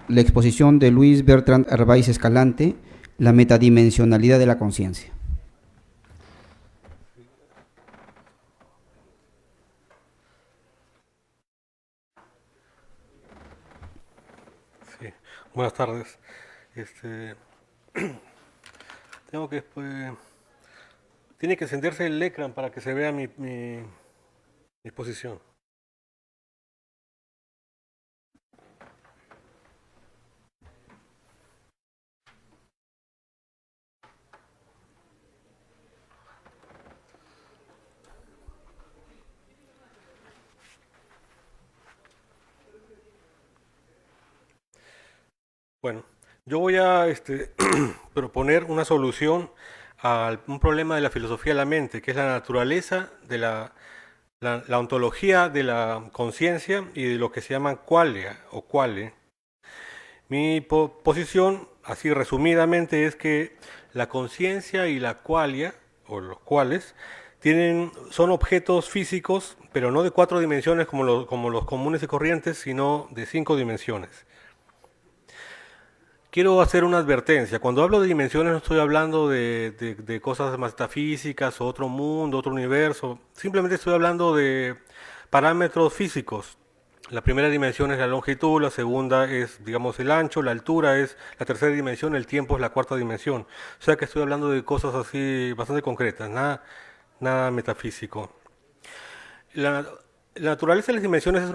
la exposición de Luis Bertrand Arvaiz Escalante, La metadimensionalidad de la conciencia. Sí, buenas tardes. Tengo que tiene que encenderse el ecran para que se vea mi exposición. Bueno, yo voy a proponer una solución a un problema de la filosofía de la mente, que es la naturaleza de la ontología de la conciencia y de lo que se llama qualia o quale. Mi posición, así resumidamente, es que la conciencia y la qualia, o los cuales, son objetos físicos, pero no de 4 dimensiones como los comunes y corrientes, sino de 5 dimensiones. Quiero hacer una advertencia. Cuando hablo de dimensiones no estoy hablando de cosas metafísicas o otro mundo, otro universo. Simplemente estoy hablando de parámetros físicos. La primera dimensión es la longitud, la segunda es, digamos, el ancho, la altura es la tercera dimensión, el tiempo es la cuarta dimensión. O sea que estoy hablando de cosas así bastante concretas, nada metafísico. La naturaleza de las dimensiones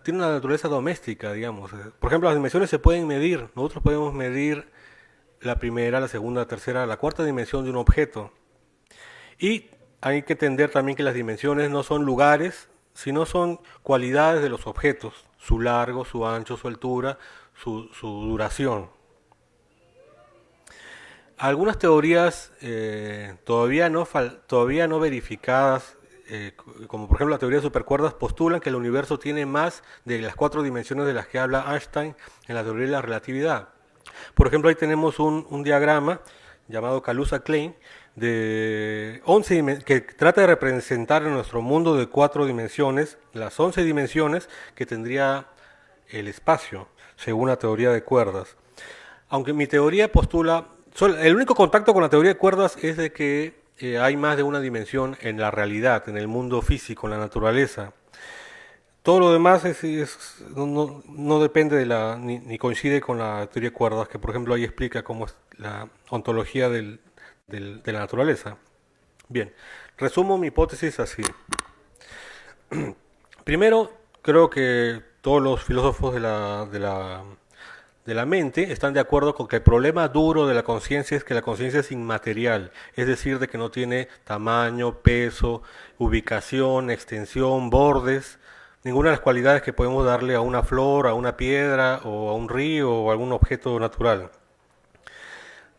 tiene una naturaleza doméstica, digamos. Por ejemplo, las dimensiones se pueden medir. Nosotros podemos medir la primera, la segunda, la tercera, la cuarta dimensión de un objeto. Y hay que entender también que las dimensiones no son lugares, sino son cualidades de los objetos. Su largo, su ancho, su altura, su duración. Algunas teorías todavía no verificadas, como por ejemplo la teoría de supercuerdas, postulan que el universo tiene más de las 4 dimensiones de las que habla Einstein en la teoría de la relatividad. Por ejemplo, ahí tenemos un diagrama llamado Kaluza-Klein de 11 que trata de representar en nuestro mundo de 4 dimensiones las 11 dimensiones que tendría el espacio, según la teoría de cuerdas. Aunque mi teoría postula, el único contacto con la teoría de cuerdas es de que hay más de una dimensión en la realidad, en el mundo físico, en la naturaleza. Todo lo demás no depende ni coincide con la teoría de cuerdas, que por ejemplo ahí explica cómo es la ontología de la naturaleza. Bien, resumo mi hipótesis así. Primero, creo que todos los filósofos de la mente están de acuerdo con que el problema duro de la conciencia es que la conciencia es inmaterial, es decir, de que no tiene tamaño, peso, ubicación, extensión, bordes, ninguna de las cualidades que podemos darle a una flor, a una piedra o a un río o a algún objeto natural.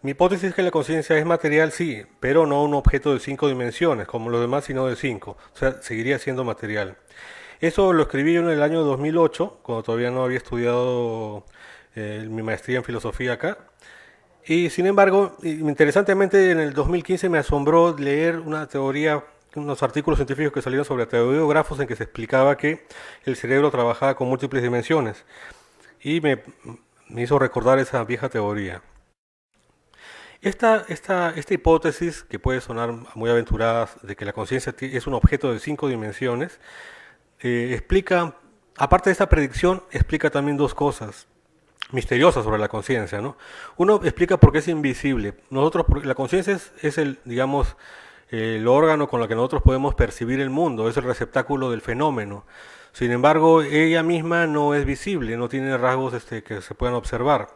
Mi hipótesis es que la conciencia es material, sí, pero no un objeto de 5 dimensiones, como los demás, sino de 5. O sea, seguiría siendo material. Eso lo escribí yo en el año 2008, cuando todavía no había estudiado mi maestría en filosofía acá. Y sin embargo, interesantemente, en el 2015 me asombró leer una teoría, unos artículos científicos que salieron sobre teoreógrafos en que se explicaba que el cerebro trabajaba con múltiples dimensiones. Y me hizo recordar esa vieja teoría. Esta hipótesis, que puede sonar muy aventurada, de que la conciencia es un objeto de 5 dimensiones, explica, aparte de esta predicción, explica también 2 cosas misteriosas sobre la conciencia, ¿no? Uno explica por qué es invisible. La conciencia es digamos, el órgano con el que nosotros podemos percibir el mundo, es el receptáculo del fenómeno. Sin embargo, ella misma no es visible, no tiene rasgos que se puedan observar.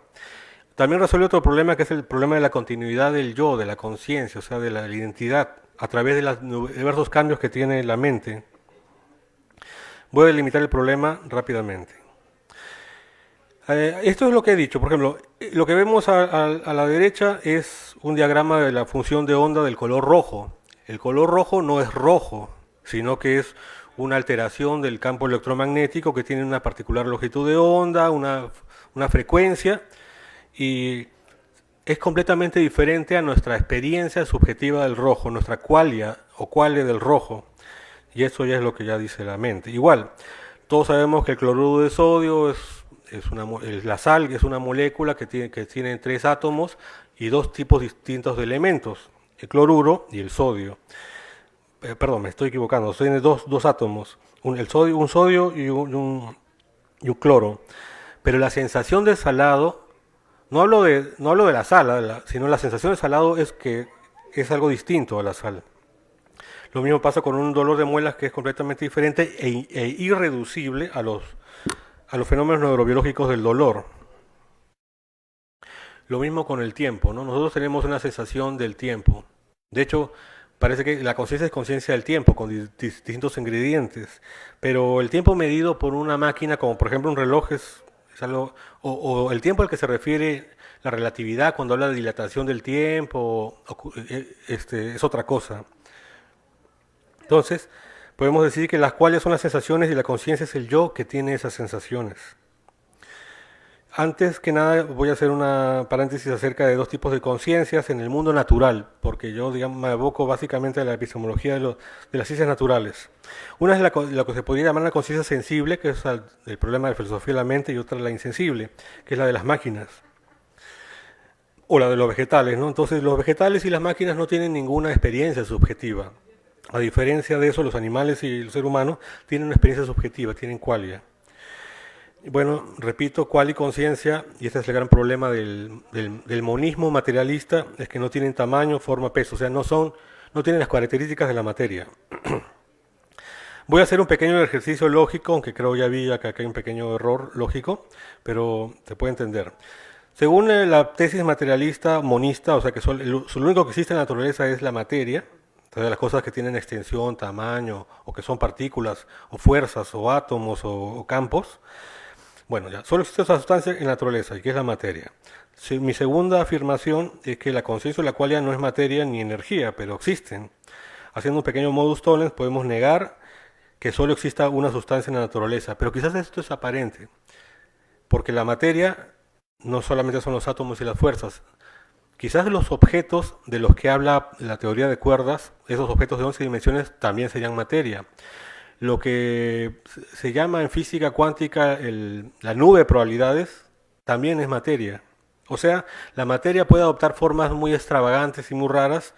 También resuelve otro problema, que es el problema de la continuidad del yo, de la conciencia, o sea, de la identidad, a través de los diversos cambios que tiene la mente. Voy a delimitar el problema rápidamente. Esto es lo que he dicho. Por ejemplo, lo que vemos a la derecha es un diagrama de la función de onda del color rojo. El color rojo no es rojo, sino que es una alteración del campo electromagnético que tiene una particular longitud de onda, una frecuencia, y es completamente diferente a nuestra experiencia subjetiva del rojo, nuestra qualia o quale del rojo. Y eso ya es lo que ya dice la mente. Igual, todos sabemos que el cloruro de sodio la sal es una molécula que tiene 3 átomos y 2 tipos distintos de elementos, el cloruro y el sodio. Perdón, me estoy equivocando, tiene dos átomos, un sodio y un cloro. Pero la sensación de salado, no hablo de la sal, sino la sensación de salado es que es algo distinto a la sal. Lo mismo pasa con un dolor de muelas que es completamente diferente e irreducible a los fenómenos neurobiológicos del dolor. Lo mismo con el tiempo, ¿no? Nosotros tenemos una sensación del tiempo. De hecho, parece que la conciencia es conciencia del tiempo, con distintos ingredientes. Pero el tiempo medido por una máquina, como por ejemplo un reloj, es algo, o el tiempo al que se refiere la relatividad cuando habla de dilatación del tiempo, es otra cosa. Entonces, podemos decir que las cuales son las sensaciones y la conciencia es el yo que tiene esas sensaciones. Antes que nada voy a hacer una paréntesis acerca de 2 tipos de conciencias en el mundo natural, porque yo digamos, me aboco básicamente a la epistemología de las ciencias naturales. Una es lo que se podría llamar la conciencia sensible, que es el problema de la filosofía de la mente, y otra la insensible, que es la de las máquinas, o la de los vegetales, ¿no? Entonces los vegetales y las máquinas no tienen ninguna experiencia subjetiva. A diferencia de eso, los animales y el ser humano tienen una experiencia subjetiva, tienen qualia. Bueno, repito, qualia y conciencia, y este es el gran problema del monismo materialista, es que no tienen tamaño, forma, peso, o sea, no tienen las características de la materia. Voy a hacer un pequeño ejercicio lógico, aunque creo ya vi que acá hay un pequeño error lógico, pero se puede entender. Según la tesis materialista monista, o sea que lo único que existe en la naturaleza es la materia, entonces las cosas que tienen extensión, tamaño, o que son partículas, o fuerzas, o átomos, o campos, bueno, ya, solo existe esa sustancia en la naturaleza, y que es la materia. Mi segunda afirmación es que la conciencia o la qualia no es materia ni energía, pero existen. Haciendo un pequeño modus tollens, podemos negar que solo exista una sustancia en la naturaleza, pero quizás esto es aparente, porque la materia no solamente son los átomos y las fuerzas. Quizás los objetos de los que habla la teoría de cuerdas, esos objetos de 11 dimensiones, también serían materia. Lo que se llama en física cuántica la nube de probabilidades también es materia. O sea, la materia puede adoptar formas muy extravagantes y muy raras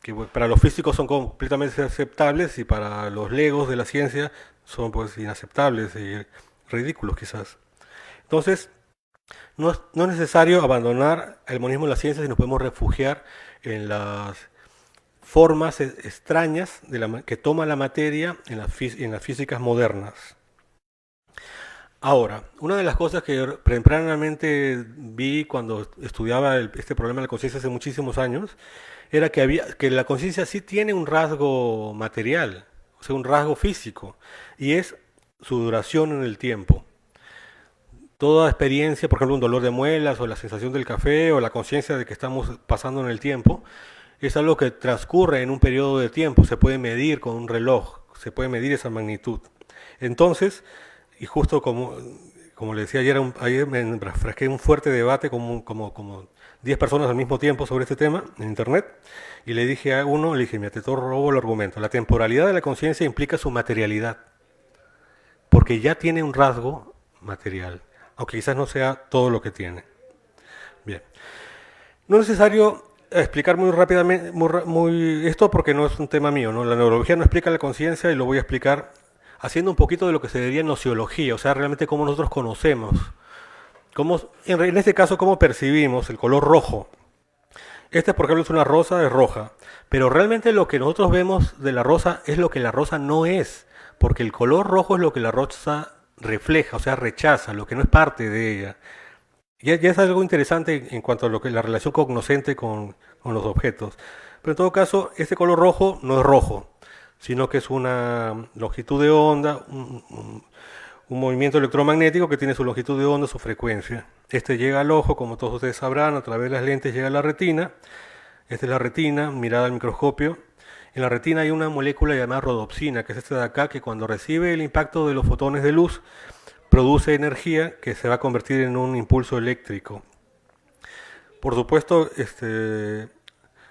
que para los físicos son completamente aceptables y para los legos de la ciencia son pues inaceptables y ridículos quizás. Entonces, no es necesario abandonar el monismo de la ciencia si nos podemos refugiar en las formas extrañas que toma la materia en las físicas modernas. Ahora, una de las cosas que tempranamente vi cuando estudiaba este problema de la conciencia hace muchísimos años, era que la conciencia sí tiene un rasgo material, o sea, un rasgo físico, y es su duración en el tiempo. Toda experiencia, por ejemplo, un dolor de muelas, o la sensación del café, o la conciencia de que estamos pasando en el tiempo, es algo que transcurre en un periodo de tiempo, se puede medir con un reloj, se puede medir esa magnitud. Entonces, y justo como le decía ayer me enfrasqué en un fuerte debate como 10 personas al mismo tiempo sobre este tema en internet, y le dije a uno, mira, te robo el argumento, la temporalidad de la conciencia implica su materialidad, porque ya tiene un rasgo material, aunque quizás no sea todo lo que tiene. Bien, no es necesario explicar muy rápidamente esto porque no es un tema mío, ¿no? La neurología no explica la conciencia y lo voy a explicar haciendo un poquito de lo que se diría nociología, o sea, realmente cómo nosotros conocemos, en este caso cómo percibimos el color rojo. Este, por ejemplo, es una rosa, es roja, pero realmente lo que nosotros vemos de la rosa es lo que la rosa no es, porque el color rojo es lo que la rosa refleja, o sea, rechaza, lo que no es parte de ella. Ya es algo interesante en cuanto a la relación cognoscente con los objetos. Pero en todo caso, este color rojo no es rojo, sino que es una longitud de onda, un movimiento electromagnético que tiene su longitud de onda, su frecuencia. Este llega al ojo, como todos ustedes sabrán, a través de las lentes llega a la retina. Esta es la retina, mirada al microscopio. En la retina hay una molécula llamada rodopsina, que es esta de acá, que cuando recibe el impacto de los fotones de luz, produce energía que se va a convertir en un impulso eléctrico. Por supuesto,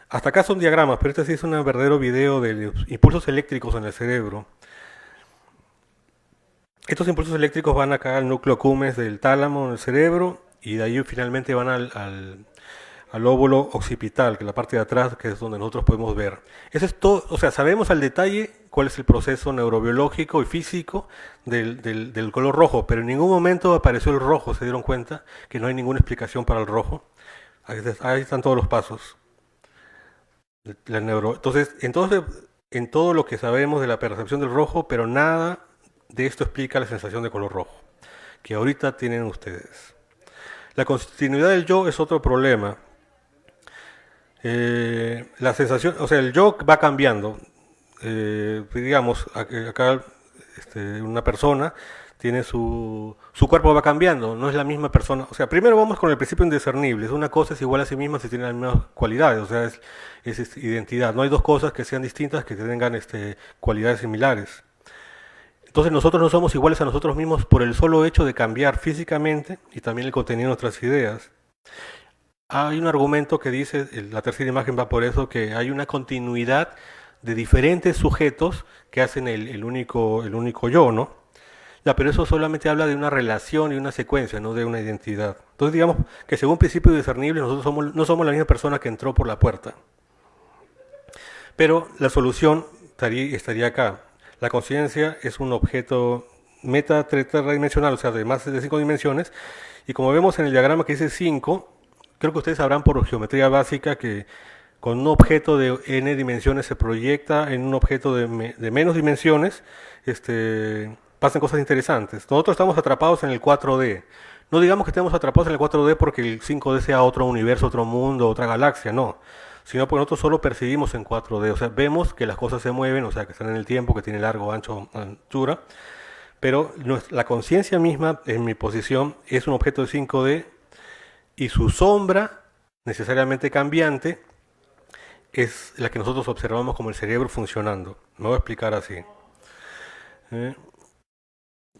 hasta acá son diagramas, pero este sí es un verdadero video de los impulsos eléctricos en el cerebro. Estos impulsos eléctricos van acá al núcleo accumbens del tálamo en el cerebro y de ahí finalmente van al óvulo occipital, que es la parte de atrás, que es donde nosotros podemos ver. Eso es todo, o sea, sabemos al detalle cuál es el proceso neurobiológico y físico del color rojo, pero en ningún momento apareció el rojo, ¿se dieron cuenta? Que no hay ninguna explicación para el rojo. Ahí están todos los pasos. Entonces, en todo lo que sabemos de la percepción del rojo, pero nada de esto explica la sensación de color rojo, que ahorita tienen ustedes. La continuidad del yo es otro problema. La sensación, o sea, el yo va cambiando. Digamos, acá una persona tiene su cuerpo va cambiando, no es la misma persona. O sea, primero vamos con el principio indiscernible. Una cosa es igual a sí misma si tiene las mismas cualidades, o sea, es identidad. No hay dos cosas que sean distintas que tengan cualidades similares. Entonces nosotros no somos iguales a nosotros mismos por el solo hecho de cambiar físicamente y también el contenido de nuestras ideas. Hay un argumento que dice, la tercera imagen va por eso, que hay una continuidad de diferentes sujetos que hacen el único yo, ¿no? Ya, pero eso solamente habla de una relación y una secuencia, no de una identidad. Entonces digamos que según principio discernible nosotros no somos la misma persona que entró por la puerta. Pero la solución estaría acá. La conciencia es un objeto tridimensional, o sea, de más de 5 dimensiones, y como vemos en el diagrama que dice 5, creo que ustedes sabrán por geometría básica que con un objeto de n dimensiones se proyecta en un objeto de menos dimensiones, pasan cosas interesantes. Nosotros estamos atrapados en el 4D. No digamos que estemos atrapados en el 4D porque el 5D sea otro universo, otro mundo, otra galaxia, no. Sino porque nosotros solo percibimos en 4D, o sea, vemos que las cosas se mueven, o sea, que están en el tiempo, que tiene largo, ancho, anchura, pero la conciencia misma, en mi posición, es un objeto de 5D y su sombra, necesariamente cambiante, es la que nosotros observamos como el cerebro funcionando. Me voy a explicar así.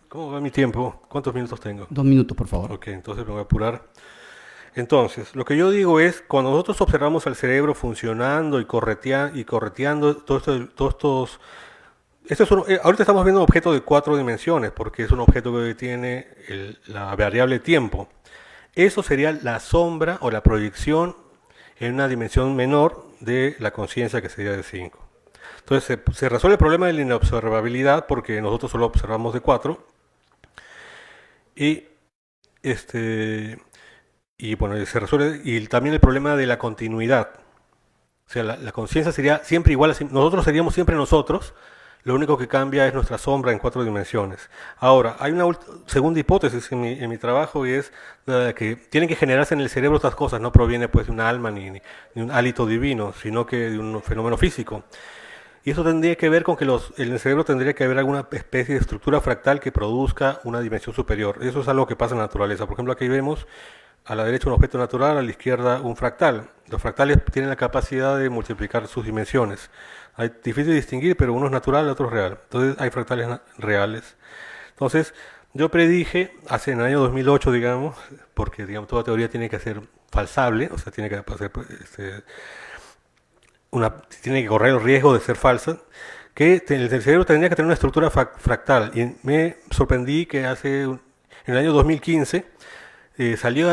¿Cómo va mi tiempo? ¿Cuántos minutos tengo? 2 minutos, por favor. Ok, entonces me voy a apurar. Entonces, lo que yo digo es, cuando nosotros observamos al cerebro funcionando y correteando todos estos... ahorita estamos viendo un objeto de 4 dimensiones, porque es un objeto que tiene la variable tiempo. Eso sería la sombra o la proyección en una dimensión menor de la conciencia, que sería de 5. Entonces, se resuelve el problema de la inobservabilidad, porque nosotros solo observamos de 4. Y bueno, se resuelve, y también el problema de la continuidad. O sea, la conciencia sería siempre igual, nosotros seríamos siempre nosotros, lo único que cambia es nuestra sombra en 4 dimensiones. Ahora, hay una segunda hipótesis en mi trabajo, y es que tienen que generarse en el cerebro estas cosas, no proviene pues de un alma ni un hálito divino, sino que de un fenómeno físico. Y eso tendría que ver con que en el cerebro tendría que haber alguna especie de estructura fractal que produzca una dimensión superior. Eso es algo que pasa en la naturaleza. Por ejemplo, aquí vemos a la derecha un objeto natural, a la izquierda un fractal. Los fractales tienen la capacidad de multiplicar sus dimensiones. Es difícil de distinguir, pero uno es natural, el otro es real. Entonces hay fractales reales. Entonces yo predije, en el año 2008, digamos, porque digamos toda teoría tiene que ser falsable, o sea, tiene que ser, tiene que correr el riesgo de ser falsa, que el cerebro tendría que tener una estructura fractal. Y me sorprendí que en el año 2015 se le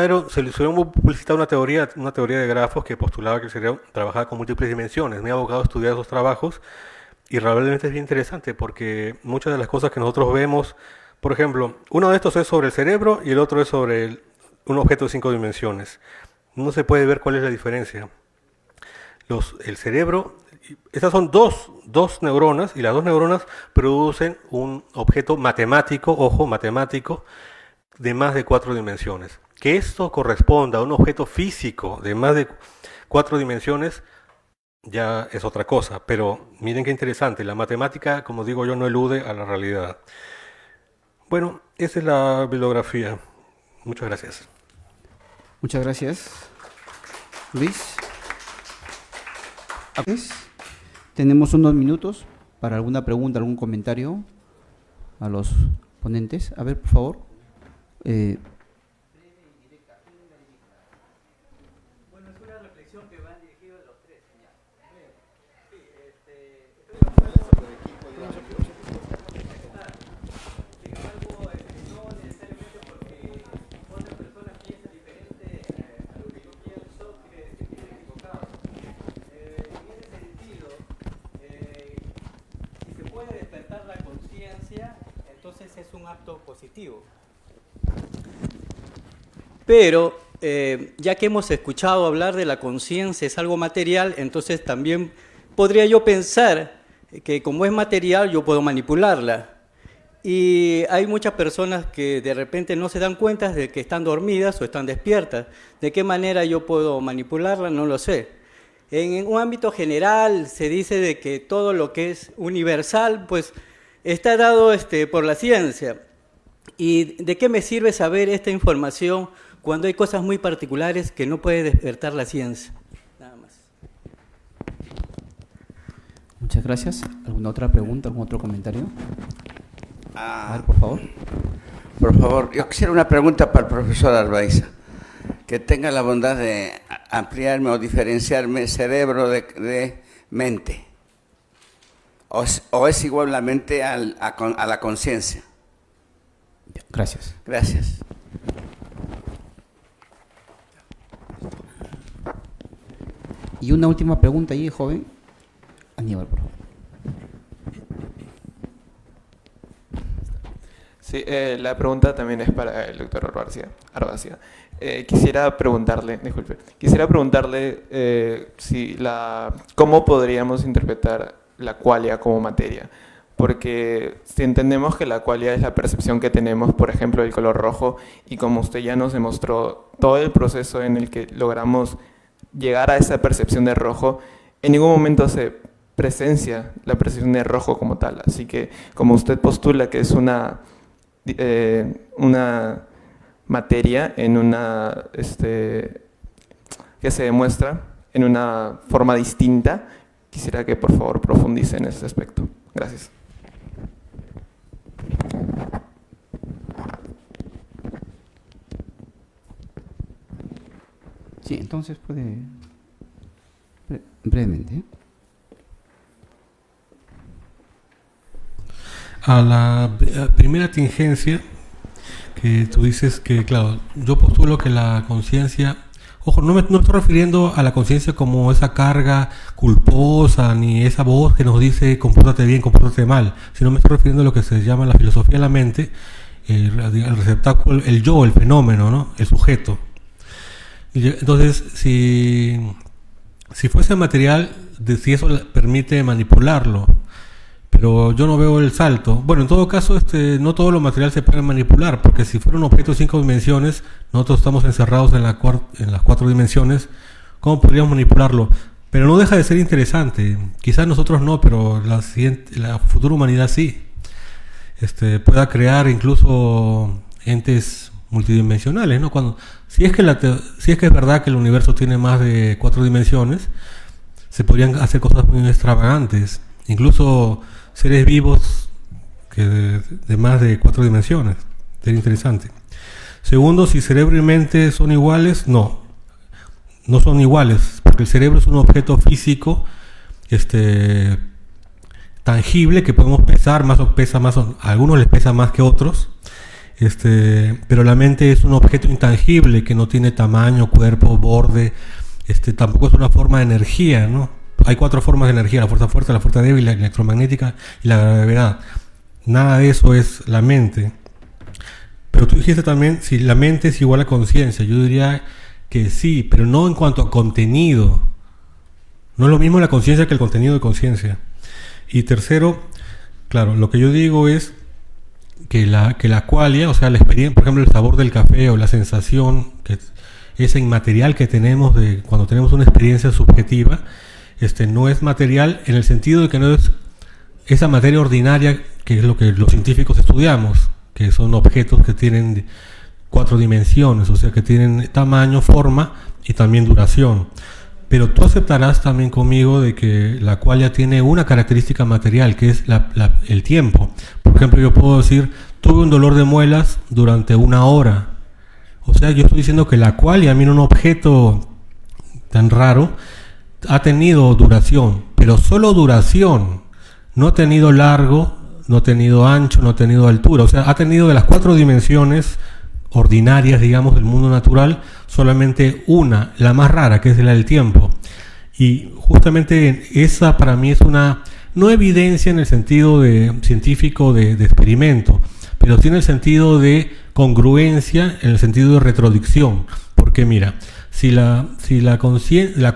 publicitar una teoría de grafos que postulaba que el cerebro trabajaba con múltiples dimensiones. Me he abocado a estudiar esos trabajos y realmente es bien interesante, porque muchas de las cosas que nosotros vemos, por ejemplo, uno de estos es sobre el cerebro y el otro es sobre un objeto de 5 dimensiones. No se puede ver cuál es la diferencia. El cerebro, estas son dos neuronas, y las dos neuronas producen un objeto matemático, ojo, matemático, de más de 4 dimensiones. Que esto corresponda a un objeto físico de más de 4 dimensiones ya es otra cosa, pero miren qué interesante, la matemática, como digo yo, no elude a la realidad. Bueno, esa es la bibliografía. Muchas gracias. Muchas gracias, Luis. Tenemos unos minutos para alguna pregunta, algún comentario a los ponentes. A ver, por favor. Bueno, es una reflexión que va dirigida a los tres. Sí, ese es un acto positivo. Pero, ya que hemos escuchado hablar de la conciencia es algo material, entonces también podría yo pensar que como es material yo puedo manipularla. Y hay muchas personas que de repente no se dan cuenta de que están dormidas o están despiertas. ¿De qué manera yo puedo manipularla? No lo sé. En un ámbito general se dice de que todo lo que es universal pues está dado por la ciencia. ¿Y de qué me sirve saber esta información cuando hay cosas muy particulares que no puede despertar la ciencia? Nada más. Muchas gracias. ¿Alguna otra pregunta, algún otro comentario? A ver, por favor. Por favor, yo quisiera una pregunta para el profesor Arbaiza. Que tenga la bondad de ampliarme o diferenciarme cerebro de mente. ¿O es igual la mente a la conciencia? Gracias. Gracias. Y una última pregunta ahí, joven. Aníbal, por favor. Sí, la pregunta también es para el doctor Arbacía. Quisiera preguntarle cómo podríamos interpretar la qualia como materia. Porque si entendemos que la qualia es la percepción que tenemos, por ejemplo, del color rojo, y como usted ya nos demostró todo el proceso en el que logramos llegar a esa percepción de rojo, en ningún momento se presencia la percepción de rojo como tal. Así que, como usted postula que es una materia en que se demuestra en una forma distinta, quisiera que por favor profundice en ese aspecto. Gracias. Sí, entonces puede brevemente. A la primera tingencia que tú dices que, claro, yo postulo que la conciencia, ojo, no estoy refiriendo a la conciencia como esa carga culposa, ni esa voz que nos dice compórtate bien, compórtate mal, sino me estoy refiriendo a lo que se llama la filosofía de la mente, el receptáculo, el yo, el fenómeno, ¿no? El sujeto. Y entonces, si fuese material, si eso permite manipularlo, pero yo no veo el salto. Bueno, en todo caso, no todo lo material se puede manipular, porque si fuera un objeto de 5 dimensiones, nosotros estamos encerrados en las 4 dimensiones, ¿cómo podríamos manipularlo? Pero no deja de ser interesante. Quizás nosotros no, pero la futura humanidad sí. Pueda crear incluso entes multidimensionales, ¿no? Si es que es verdad que el universo tiene más de 4 dimensiones, se podrían hacer cosas muy extravagantes. Incluso seres vivos de más de 4 dimensiones. Sería interesante. Segundo, si cerebro y mente son iguales, no son iguales, porque el cerebro es un objeto físico tangible que podemos pesar, a algunos les pesa más que otros, pero la mente es un objeto intangible que no tiene tamaño, cuerpo, borde, tampoco es una forma de energía, ¿no? Hay 4 formas de energía: la fuerza fuerte, la fuerza débil, la electromagnética y la gravedad. Nada de eso es la mente. Pero tú dijiste también si la mente es igual a conciencia. Yo diría que sí, pero no en cuanto a contenido. No es lo mismo la conciencia que el contenido de conciencia. Y tercero, claro, lo que yo digo es que la qualia, o sea, la experiencia, por ejemplo, el sabor del café o la sensación, ese inmaterial que tenemos cuando tenemos una experiencia subjetiva, no es material en el sentido de que no es esa materia ordinaria que es lo que los científicos estudiamos, que son objetos que tienen 4 dimensiones, o sea, que tienen tamaño, forma y también duración. Pero tú aceptarás también conmigo de que la qualia tiene una característica material, que es el tiempo. Por ejemplo, yo puedo decir, tuve un dolor de muelas durante 1 hora. O sea, yo estoy diciendo que la qualia, mira, un objeto tan raro, ha tenido duración, pero solo duración. No ha tenido largo, no ha tenido ancho, no ha tenido altura. O sea, ha tenido de las 4 dimensiones ordinarias, digamos, del mundo natural, solamente una, la más rara, que es la del tiempo. Y justamente esa para mí es una, no evidencia en el sentido científico de experimento, pero tiene el sentido de congruencia en el sentido de retrodicción. Porque mira, si la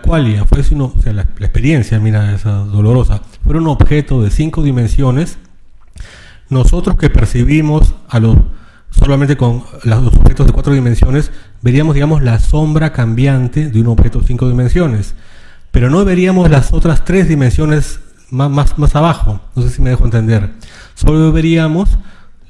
qualia fuese la experiencia, mira, esa dolorosa, fuera un objeto de 5 dimensiones, nosotros que percibimos solamente con los objetos de 4 dimensiones, veríamos, digamos, la sombra cambiante de un objeto de 5 dimensiones, pero no veríamos las otras 3 dimensiones más abajo. No sé si me dejo entender. Solo veríamos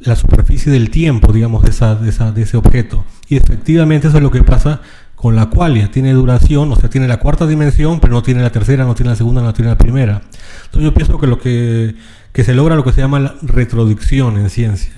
la superficie del tiempo, digamos, de ese objeto. Y efectivamente eso es lo que pasa con la qualia. Tiene duración, o sea, tiene la 4ª dimensión, pero no tiene la 3ª, no tiene la 2ª, no tiene la 1ª. Entonces yo pienso que se logra lo que se llama la retrodicción en ciencia.